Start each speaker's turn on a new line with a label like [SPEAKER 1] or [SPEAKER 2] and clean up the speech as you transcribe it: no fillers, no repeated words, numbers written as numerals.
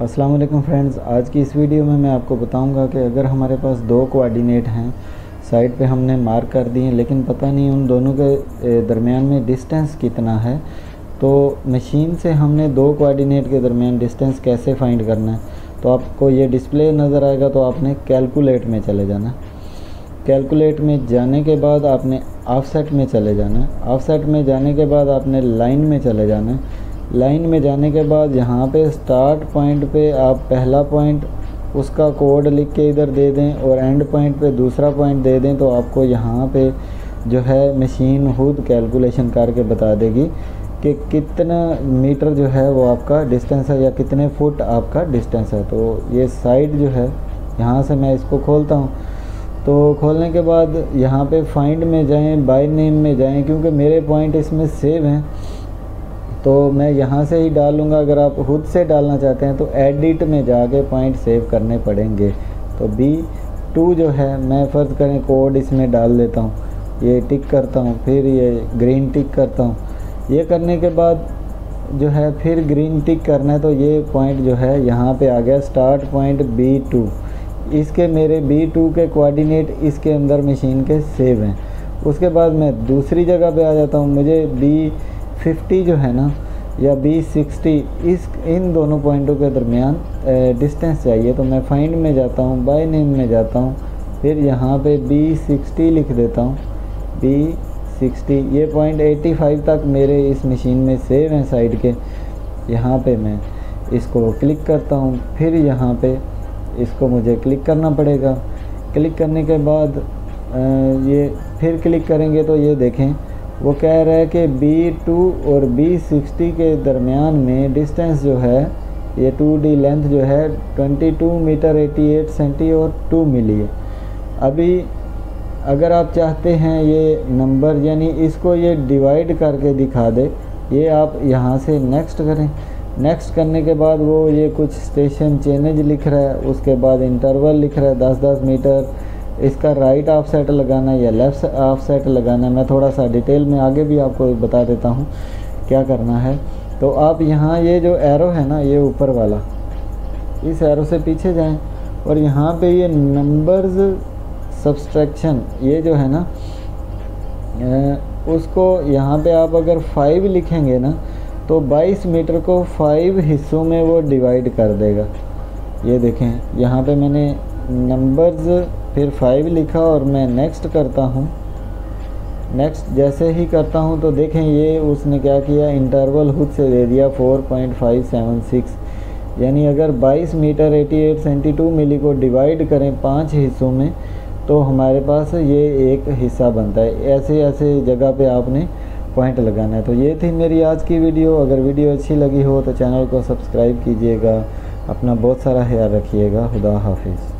[SPEAKER 1] अस्सलाम वालेकुम फ्रेंड्स, आज की इस वीडियो में मैं आपको बताऊंगा कि अगर हमारे पास दो कोऑर्डिनेट हैं, साइड पे हमने मार्क कर दिए लेकिन पता नहीं उन दोनों के दरमियान में डिस्टेंस कितना है, तो मशीन से हमने दो कोऑर्डिनेट के दरमियान डिस्टेंस कैसे फाइंड करना है। तो आपको ये डिस्प्ले नज़र आएगा, तो आपने कैलकुलेट में चले जाना। कैलकुलेट में जाने के बाद आपने ऑफसेट में चले जाना। ऑफसेट में जाने के बाद आपने लाइन में चले जाना। लाइन में जाने के बाद यहाँ पे स्टार्ट पॉइंट पे आप पहला पॉइंट उसका कोड लिख के इधर दे दें और एंड पॉइंट पे दूसरा पॉइंट दे दें, तो आपको यहाँ पे जो है मशीन खुद कैलकुलेशन करके बता देगी कि कितना मीटर जो है वो आपका डिस्टेंस है या कितने फुट आपका डिस्टेंस है। तो ये साइड जो है, यहाँ से मैं इसको खोलता हूँ। तो खोलने के बाद यहाँ पे फाइंड में जाएं, बाय नेम में जाएं, क्योंकि मेरे पॉइंट इसमें सेव हैं तो मैं यहाँ से ही डालूँगा। अगर आप खुद से डालना चाहते हैं तो एडिट में जाके पॉइंट सेव करने पड़ेंगे। तो B2 जो है, मैं फ़र्ज़ करें कोड इसमें डाल देता हूँ, ये टिक करता हूँ, फिर ये ग्रीन टिक करता हूँ। ये करने के बाद जो है फिर ग्रीन टिक करना है, तो ये पॉइंट जो है यहाँ पे आ गया स्टार्ट पॉइंट B2। इसके मेरे B2 के कोऑर्डिनेट इसके अंदर मशीन के सेव हैं। उसके बाद मैं दूसरी जगह पे आ जाता हूँ। मुझे B50 जो है ना या B60, इन दोनों पॉइंटों के दरमियान डिस्टेंस चाहिए। तो मैं फाइंड में जाता हूँ, बाय नेम में जाता हूँ, फिर यहाँ पे B60 लिख देता हूँ। B60 ये पॉइंट 85 तक मेरे इस मशीन में सेव हैं साइड के। यहाँ पे मैं इसको क्लिक करता हूँ, फिर यहाँ पे इसको मुझे क्लिक करना पड़ेगा। क्लिक करने के बाद ये फिर क्लिक करेंगे तो ये देखें वो कह रहा है कि B2 और B60 के दरमियान में डिस्टेंस जो है, ये 2D लेंथ जो है 22 मीटर 88 सेंटी और 2 मिली है। अभी अगर आप चाहते हैं ये नंबर यानी इसको ये डिवाइड करके दिखा दे, ये आप यहाँ से नेक्स्ट करें। नेक्स्ट करने के बाद वो ये कुछ स्टेशन चेंज लिख रहा है, उसके बाद इंटरवल लिख रहा है 10-10 मीटर। इसका राइट ऑफसेट लगाना है या लेफ़्ट ऑफसेट लगाना है, मैं थोड़ा सा डिटेल में आगे भी आपको बता देता हूँ क्या करना है। तो आप यहाँ ये जो एरो है ना, ये ऊपर वाला, इस एरो से पीछे जाएं और यहाँ पे ये नंबर्स सब्सट्रैक्शन ये जो है ना, उसको यहाँ पे आप अगर 5 लिखेंगे ना तो 22 मीटर को 5 हिस्सों में वो डिवाइड कर देगा। ये देखें यहाँ पे मैंने नंबर्स फिर 5 लिखा और मैं नेक्स्ट करता हूँ। नेक्स्ट जैसे ही करता हूँ तो देखें ये उसने क्या किया, इंटरवल खुद से दे दिया 4.576। यानी अगर 22 मीटर 88 सेंटी 2 मिली को डिवाइड करें 5 हिस्सों में तो हमारे पास ये एक हिस्सा बनता है। ऐसे ऐसे जगह पे आपने पॉइंट लगाना है। तो ये थी मेरी आज की वीडियो। अगर वीडियो अच्छी लगी हो तो चैनल को सब्सक्राइब कीजिएगा। अपना बहुत सारा ख्याल रखिएगा। खुदा हाफिज़।